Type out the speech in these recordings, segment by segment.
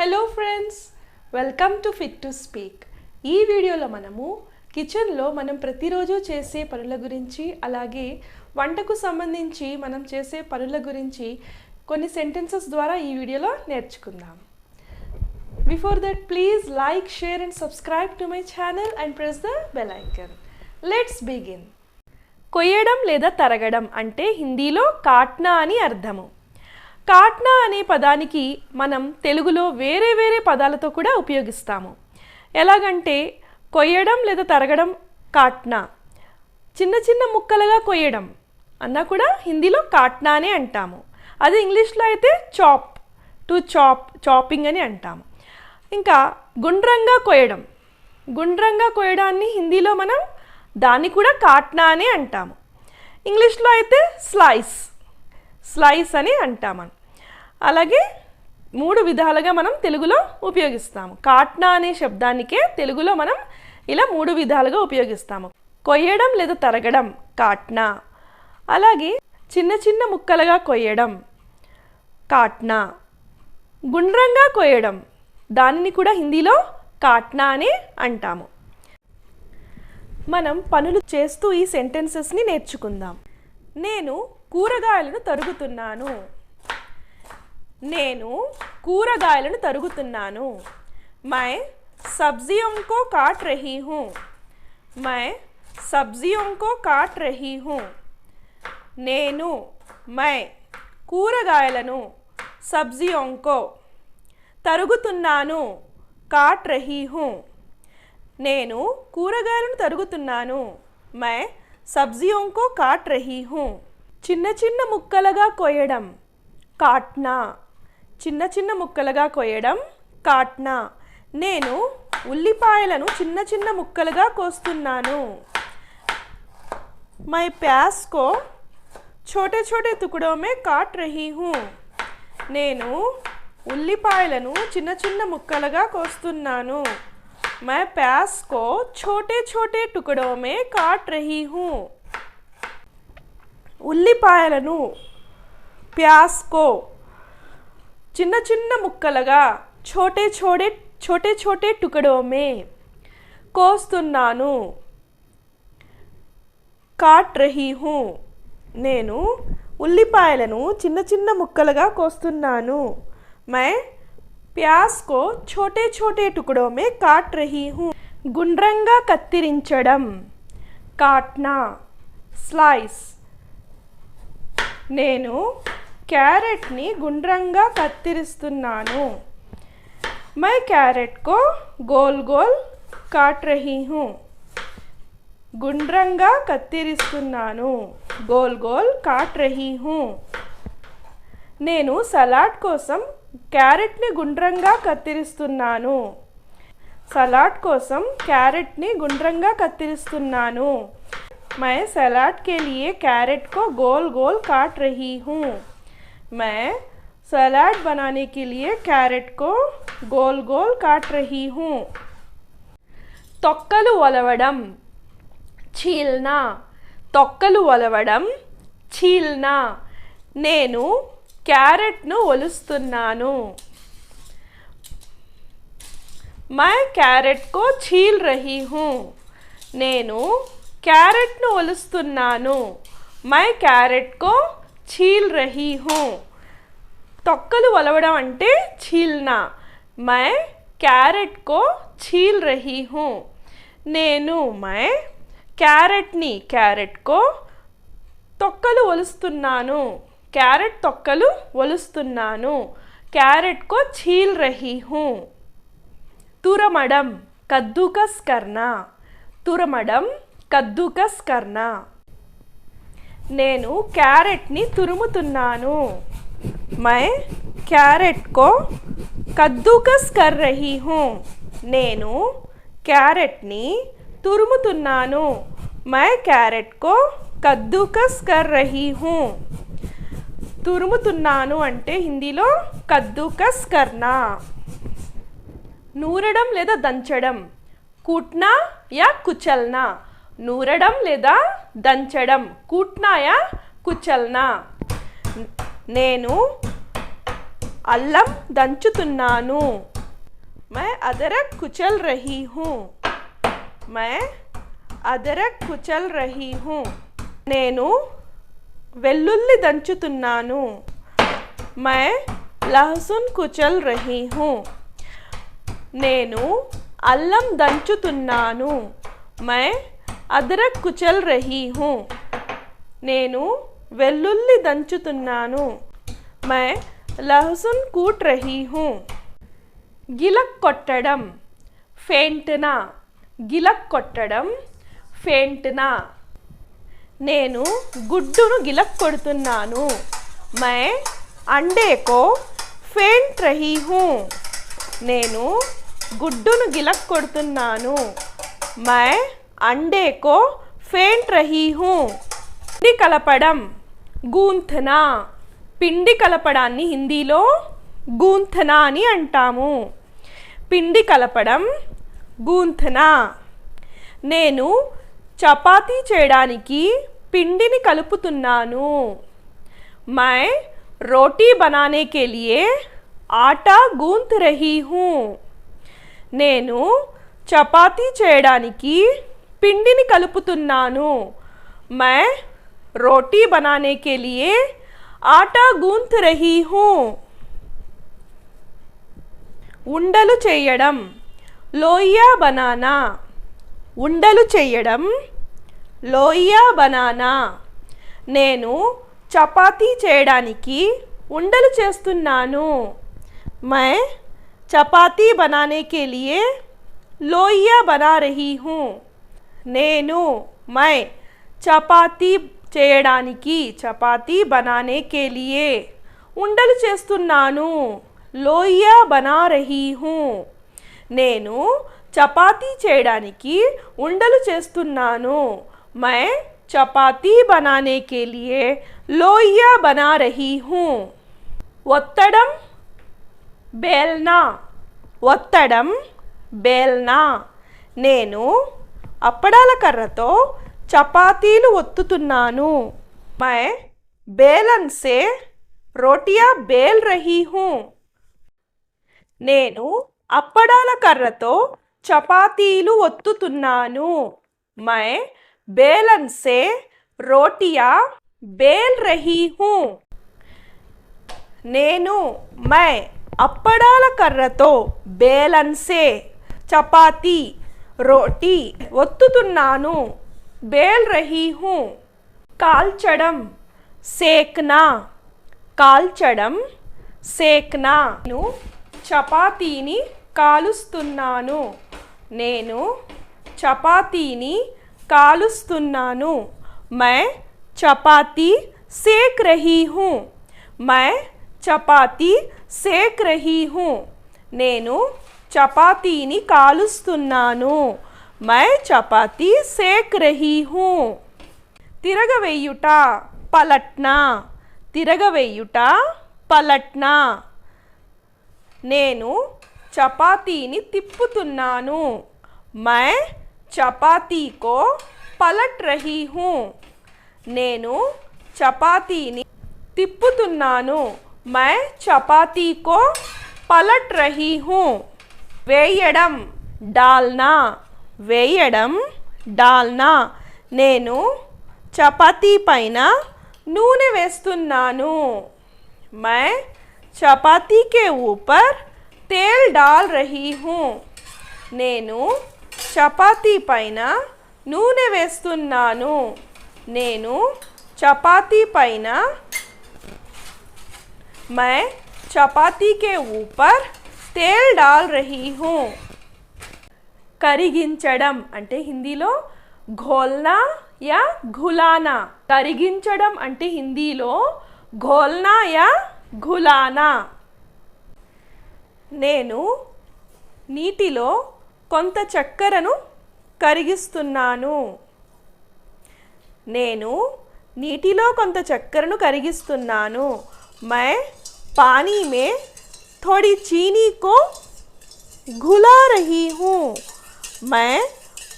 Hello friends, welcome to fit to speak. ఈ వీడియోలో మనము కిచెన్లో మనం ప్రతిరోజు చేసే పనుల గురించి, అలాగే వంటకు సంబంధించి మనం చేసే పనుల గురించి కొన్ని సెంటెన్సెస్ ద్వారా ఈ వీడియోలో నేర్చుకుందాం. Before that please like, share and subscribe to my channel and press the bell icon. Let's begin. కొయ్యడం లేదా తరగడం అంటే హిందీలో కాట్నా అని అర్థము. కాట్నా అనే పదానికి మనం తెలుగులో వేరే వేరే పదాలతో కూడా ఉపయోగిస్తాము. ఎలాగంటే కొయ్యడం లేదా తరగడం కాట్నా, చిన్న చిన్న ముక్కలుగా కొయ్యడం అన్నా కూడా హిందీలో కాట్నా అనే అంటాము. అది ఇంగ్లీష్లో అయితే చాప్, టు చాపింగ్ అని అంటాము. ఇంకా గుండ్రంగా కొయ్యడం, గుండ్రంగా కొయ్యడాన్ని హిందీలో మనం దాన్ని కూడా కాట్నా అనే అంటాము. ఇంగ్లీష్లో అయితే స్లైస్ అని అంటాము. అలాగే మూడు విధాలుగా మనం తెలుగులో ఉపయోగిస్తాము. కాట్నా అనే శబ్దానికే తెలుగులో మనం ఇలా మూడు విధాలుగా ఉపయోగిస్తాము. కొయ్యడం లేదా తరగడం కాట్నా, అలాగే చిన్న చిన్న ముక్కలుగా కొయ్యడం కాట్నా, గుండ్రంగా కొయ్యడం దానిని కూడా హిందీలో కాట్నా అని అంటాము. మనం పనులు చేస్తూ ఈ సెంటెన్సెస్ని నేర్చుకుందాం. నేను కూరగాయలను తరుగుతున్నాను. నేను కూరగాయలను తరుగుతున్నాను. मैं सब्जियों को काट रही हूँ. मैं सब्जियों को काट रही हूँ. నేను मैं కూరగాయలను सब्जियों को తరుగుతున్నాను काट रही हूँ. నేను కూరగాయలను తరుగుతున్నాను. मैं सब्जियों को काट रही हूँ. చిన్న చిన్న ముక్కలుగా కొయ్యడం కాట్నా, చిన్న చిన్న ముక్కలుగా కొయ్యడం కాట్నా. నేను ఉల్లిపాయలను చిన్న చిన్న ముక్కలుగా కోస్తున్నాను. मैं प्याज को छोटे छोटे टुकड़ों में काट रही हूँ. నేను ఉల్లిపాయలను చిన్న చిన్న ముక్కలుగా కోస్తున్నాను. मैं प्याज को छोटे छोटे टुकड़ों में काट रही हूँ. ఉల్లిపాయలను ప్యాస్ కో చిన్న చిన్న ముక్కలుగా छोटे छोटे टुकड़ों में కోస్తున్నాను. కాట్ రహీ హూ, నేను ఉల్లిపాయలను చిన్న చిన్న ముక్కలుగా కోస్తున్నాను. मैं प्याज को छोटे छोटे टुकड़ों में काट रही हूँ. గుండ్రంగా కత్తిరించడం కాట్నా, స్లైస్. నేను క్యారెట్ని గుండ్రంగా కత్తిరిస్తున్నాను. मैं कैरेट को गोल गोल काट रही हूँ. గుండ్రంగా కత్తిరిస్తున్నాను, గోల్ గోల్ కాట్ రహీ హూ. నేను సలాడ్ కోసం క్యారెట్ని గుండ్రంగా కత్తిరిస్తున్నాను. సలాడ్ కోసం క్యారెట్ని గుండ్రంగా కత్తిరిస్తున్నాను. मैं सलाद के लिए कैरेट को गोल गोल काट रही हूँ. मैं सलाद बनाने के लिए कैरेट को गोल गोल काट रही हूँ. తొక్కలు ఒలవడం చీల్నా, తొక్కలు ఒలవడం చీల్నా. నేను క్యారెట్ను ఒలుస్తున్నాను. मैं कैरेट को छील रही हूँ. నేను క్యారెట్ను ఒలుస్తున్నాను. मैं कैरेट को छील रही हूँ. తొక్కలు ఒలవడం అంటే छीलना. मैं कैरेट को छील रही हूँ. నేను मैं క్యారెట్ को తొక్కలు ఒలుస్తున్నాను. క్యారెట్ తొక్కలు ఒలుస్తున్నాను. క్యారెట్ को छील रही हूँ. తురమడం కద్దూకస్ కర్నా, తురమడం కద్దూకస్ కర్నా. నేను క్యారెట్ని తురుముతున్నాను. मैं कैरेट को कद्दूकस कर रही हूँ. నేను క్యారెట్ని తురుముతున్నాను. मैं कैरेट को कद्दूकस कर रही हूँ. తురుముతున్నాను అంటే హిందీలో కద్దూకస్ కర్నా. నూరడం లేదా దంచడం కూట్నా యా కుచల్నా. నూరడం లేదా దంచడం కూట్నా యా కుచల్నా. నేను అల్లం దంచుతున్నాను. मैं अदरक कुचल रही हूँ. मैं అదరక్ కుచల్ రహీ హూ. నేను వెల్లుల్లి దంచుతున్నాను. मैं लहसुन కుచల్ రహీ హూ. నేను అల్లం దంచుతున్నాను. मैं అదరక్ కుచల్ రహీ హూ. నేను వెల్లుల్లి దంచుతున్నాను. मैं लहसुन कूट रही हूँ. గిలక్ కొట్టడం, ఫేంట్నా. గిలక్ కొట్టడం, ఫేంట్నా. నేను గుడ్డును గిలక్ కొడుతున్నాను. मैं अंडे को फेंट रही हूँ. నేను గుడ్డును గిలక్ కొడుతున్నాను. मैं अंडे को फेंट रही हूँ. పిండి కలపడం, గూంథనా. పిండి కలపడాన్ని హిందీలో గూంథనా అని అంటాము. పిండి కలపడం, గూంథనా. నేను చపాతీ చేయడానికి పిండిని కలుపుతున్నాను. मैं रोटी बनाने के लिए आटा गूंथ रही हूँ. నేను చపాతీ చేయడానికి పిండిని కలుపుతున్నాను. मैं रोटी बनाने के लिए आटा गूंथ रही हूँ. ఉండలు చేయడం, లోయా బనానా. ఉండలు చేయడం, లోయా బనానా. నేను చపాతీ చేయడానికి ఉండలు చేస్తున్నాను. मैं చపాతీ बनाने के लिए లోయా बना रही हूँ. నేను मैं చపాతీ చేయడానికి చపాతీ बनाने के लिए ఉండలు చేస్తున్నాను. లోయా బనా రహీ హూ. నేను చపాతీ చేయడానికి ఉండలు చేస్తున్నాను. मैं చపాతీ बनाने के लिए లోయా బనా రహీ హూ. ఒత్తడం, బేల్నా. ఒత్తడం, బేల్నా. నేను అప్పడాల కర్రతో చపాతీలు ఒత్తుతున్నాను. मैं बेलन से रोटियां बेल रही हूँ. నేను అప్పడాల కర్రతో చపాతీలు ఒత్తుతున్నాను. मैं बेलन से रोटियां बेल रही हूँ. నేను मैं అప్పడాల కర్రతో బేలన్ సే చపాతీ రోటీ ఒత్తుతున్నాను. బేల్ రహీ హూ. కాల్చడం, సేక్నా. కాల్చడం, సేక్నా. నేను చపాతీని కాలుస్తున్నాను. నేను చపాతీని కాలుస్తున్నాను. मैं చపాతీ सेक रही हूँ. मैं చపాతీ सेक रही हूँ. నేను చపాతీని కాలుస్తున్నాను. मैं చపాతీ सेक रही हूँ. తిరగవేయుట, పలట్నా. తిరగవేయుట, పలట్నా. నేను చపాతీని తిప్పుతున్నాను. मैं చపాతీ కో పలట్ రహీ హూ. నేను చపాతీని తిప్పుతున్నాను. मैं చపాతీ కో పలట్ రహీ హూ. వేయడం, డాల్నా. వేయడం, డాల్నా. నేను చపాతీ పైన నూనె వేస్తున్నాను. मैं చపాతీ के ऊपर तेल डाल रही हूँ. నేను చపాతీ పైన నూనె వేస్తున్నాను. నేను చపాతీ పైన मैं చపాతీ के ऊपर तेल डाल रही हूँ. కరిగించడం అంటే హిందీలో ఘోల్నా యా ఘులానా. కరిగించడం అంటే హిందీలో ఘోల్నా యా ఘులానా. నేను నీటిలో కొంత చక్కెరను కరిగిస్తున్నాను. నేను నీటిలో కొంత చక్కెరను కరిగిస్తున్నాను. मैं पानी में थोड़ी चीनी को घुला रही हूँ. मैं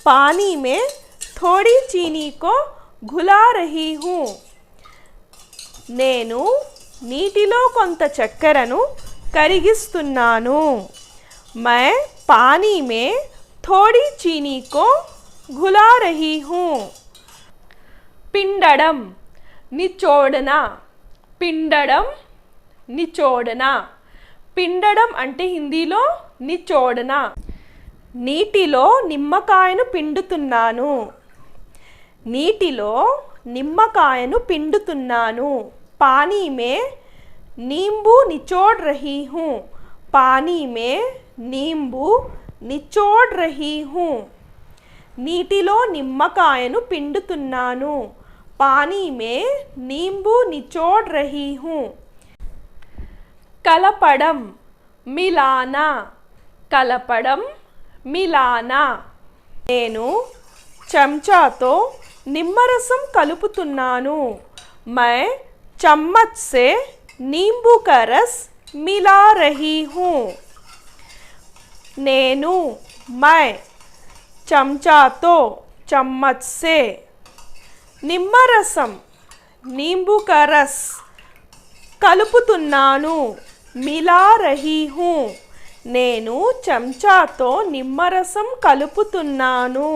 पानी में थोड़ी चीनी को घुला रही हूँ. నేను నీటిలో కొంత చక్కెరను కరిగిస్తున్నాను. मैं पानी में थोड़ी चीनी को घुला रही हूँ। పిండడం నిచోడనా, పిండడం నిచోడనా. పిండడం అంటే హిందీలో నిచోడనా. నీటిలో నిమ్మకాయను పిండుతున్నాను. నీటిలో నిమ్మకాయను పిండుతున్నాను. पानी में नींबू निचोड़ रही हूँ. पानी में नींबू నిచోడ్ రహీ హూ. నీటిలో నిమ్మకాయను పిండుతున్నాను. పానీ మే నీంబు నిచోడ్ రహీ హూ. కలపడం మిలానా, కలపడం మిలానా. నేను చెంచాతో నిమ్మరసం కలుపుతున్నాను. मैं चम्मच से नींबू का रस मिला रही हूँ. నేను मैं చెంచాతో चम्मच से నిమ్మరసం नींबू का रस కలుపుతున్నాను. మిలా రహీ హూ. నేను చెంచాతో నిమ్మరసం కలుపుతున్నాను.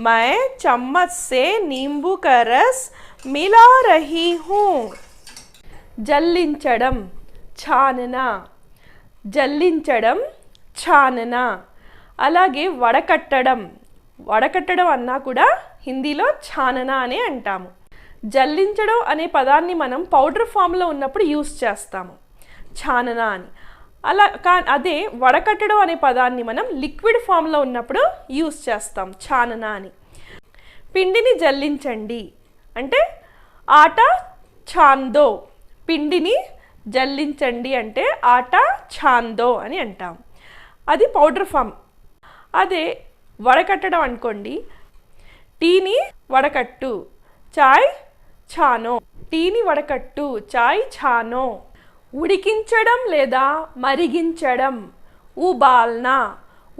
मैं चम्मच से नींबू का रस मिला रही हूँ. జల్లించడం ఛాననా, జల్లించడం ఛాననా. అలాగే వడకట్టడం, వడకట్టడం అన్నా కూడా హిందీలో ఛాననా అనే అంటాము. జల్లించడం అనే పదాన్ని మనం పౌడర్ ఫామ్లో ఉన్నప్పుడు యూస్ చేస్తాము ఛాననా అని. అదే వడకట్టడం అనే పదాన్ని మనం లిక్విడ్ ఫామ్లో ఉన్నప్పుడు యూస్ చేస్తాం ఛాననా అని. పిండిని జల్లించండి అంటే ఆట ఛాందో. పిండిని జల్లించండి అంటే ఆట ఛాందో అని అంటాం. అది పౌడర్ ఫామ్. అదే వడకట్టడం అనుకోండి, టీని వడకట్టు చాయ్ ఛానో. టీని వడకట్టు చాయ్ ఛానో. ఉడికించడం లేదా మరిగించడం ఉబాల్నా.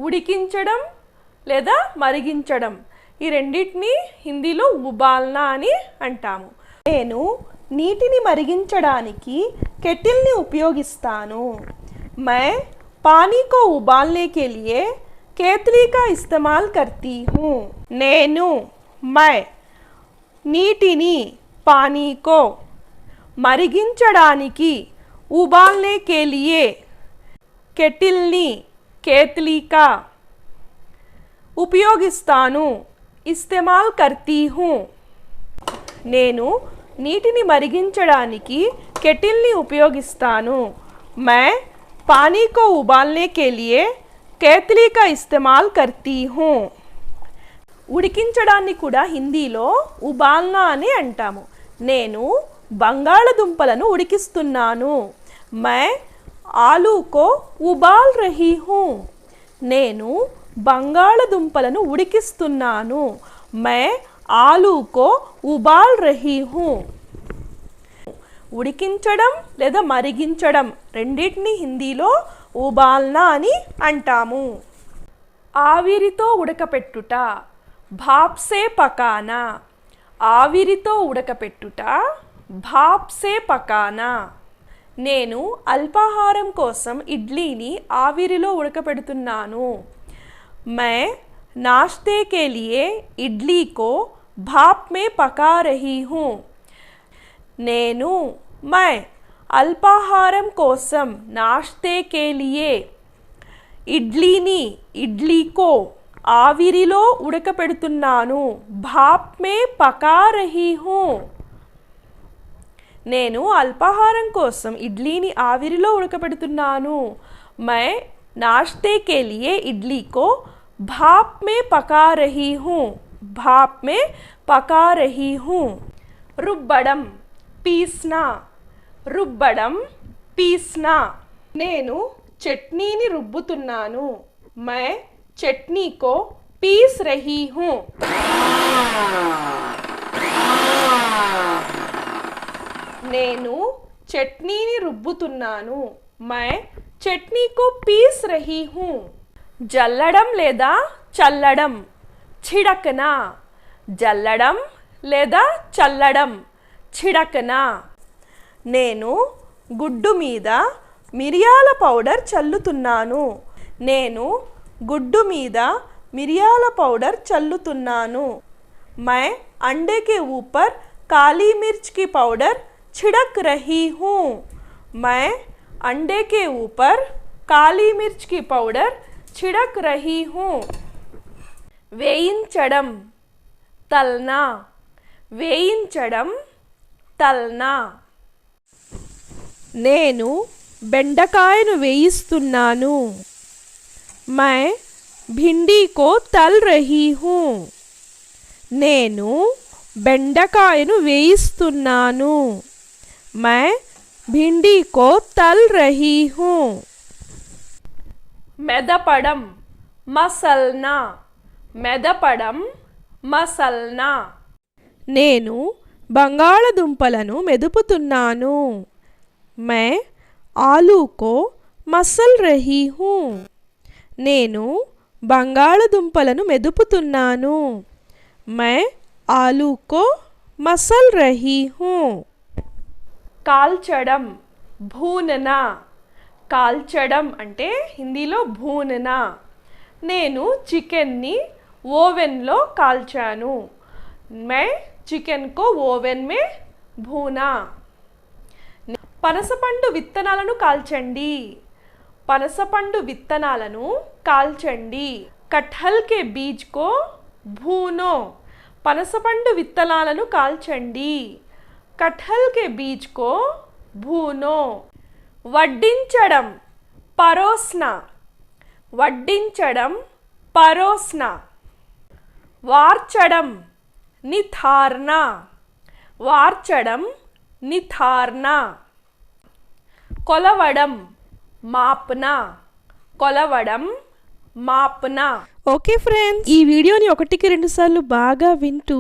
ఉడికించడం లేదా మరిగించడం ఈ రెండింటిని హిందీలో ఉబాల్నా అని అంటాము. నేను నీటిని మరిగించడానికి కెటిల్ని ఉపయోగిస్తాను. मैं पानी को उबालने के लिए केतली का इस्तेमाल करती हूँ. నేను मैं నీటిని पानी को మరిగించడానికి उबालने के लिए కెటిల్ని కేత్లీ కా ఉపయోగిస్తాను. ఇస్తేమాల్ కర్తీ హూ. నేను నీటిని మరిగించడానికి కెటిల్ని ఉపయోగిస్తాను. मैं पानी को उबालने के लिए केतली का इस्तेमाल करती हूँ. ఉడికించడాన్ని కూడా హిందీలో ఉబాల్నా అని అంటాము. నేను బంగాళదుంపలను ఉడికిస్తున్నాను. मैं ఆలూ కో ఉబాల్ రహీ హూ. నేను బంగాళదుంపలను ఉడికిస్తున్నాను. मैं ఆలూ కో ఉబాల్ రహీ హూ. ఉడికించడం లేదా మరిగించడం రెండింటిని హిందీలో ఉబాల్నా అని అంటాము. ఆవిరితో ఉడకపెట్టుట భాప్సే పకానా. ఆవిరితో ఉడకపెట్టుట భాప్సే పకానా. నేను అల్పాహారం కోసం ఇడ్లీని ఆవిరిలో ఉడకపెడుతున్నాను. मैं नाश्ते के लिए इडली को भाप में पका रही हूँ. నేను मैं అల్పాహారం కోసం నాష్తే కే లియే ఇడ్లీని ఇడ్లీకో ఆవిరిలో ఉడకపెడుతున్నాను. భాప్ మే పకా రహీ హూ. నేను అల్పాహారం కోసం ఇడ్లీని ఆవిరిలో ఉడకపెడుతున్నాను. मैं नाश्ते के लिए इडली को भाप में पका रही हूँ. भाप में पका रही हूँ. రుబ్బడం పీస్నా. రుబ్బడం పీస్నా. నేను చట్నీని రుబ్బుతున్నాను. मैं चटनी को पीस रही हूँ. నేను చట్నీని రుబ్బుతున్నాను. मैं చట్నీ को पीस रही हूँ. జల్లడం లేదా చల్లడం छिड़कना. జల్లడం లేదా చల్లడం छिड़कना. నేను గుడ్డు మీద మిరియాల పౌడర్ చల్లుతున్నాను. నేను గుడ్డు మీద మిరియాల పౌడర్ చల్లుతున్నాను. मैं अंडे के ऊपर काली मिर्च की पाउडर छिड़क रही हूँ. मैं अंडे के ऊपर काली मिर्च की पाउडर छिड़क रही हूँ. వేయించడం తల్నా, వేయించడం తల్నా. నేను బెండకాయను వేయిస్తున్నాను. मैं भिंडी को तल रही हूँ. నేను బెండకాయను వేయిస్తున్నాను. मैं भिंडी को तल रही हूँ. మెదపడం మసల్నా, మెదపడం మసల్నా. నేను బంగాళదుంపలను మెదుపుతున్నాను. मैं आलू को मसल रही हूँ. నేను బంగాళదుంపలను మెదుపుతున్నాను. मैं आलू को मसल रही हूँ. కాల్చడం భూననా, కాల్చడం అంటే హిందీలో భూననా. నేను చికెన్ని ఓవెన్లో కాల్చాను. मैं चिकन को ओवन में भूना. పనసపండు విత్తనాలను కాల్చండి, పనసపండు విత్తనాలను కాల్చండి. కటహల్ కే బీజ్ కో భూనో, పనసపండు విత్తనాలను కాల్చండి. కటహల్ కే బీజ్ కో భూనో. వడ్డించడం పరోస్నా, వడ్డించడం పరోస్నా. వార్చడం నిథార్నా, వార్చడం నిథార్నా. కొలవడం మాప్నా, కొలవడం మాప్నా. ఓకే ఫ్రెండ్స్, ఈ వీడియోని 1-2 సార్లు బాగా వింటూ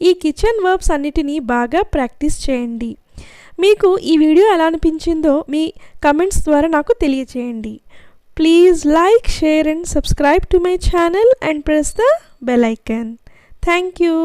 ఈ కిచెన్ వర్బ్స్ అన్నిటినీ బాగా ప్రాక్టీస్ చేయండి. మీకు ఈ వీడియో ఎలా అనిపించిందో మీ కమెంట్స్ ద్వారా నాకు తెలియచేయండి. Please like, share and subscribe to my channel and press the bell icon. Thank you.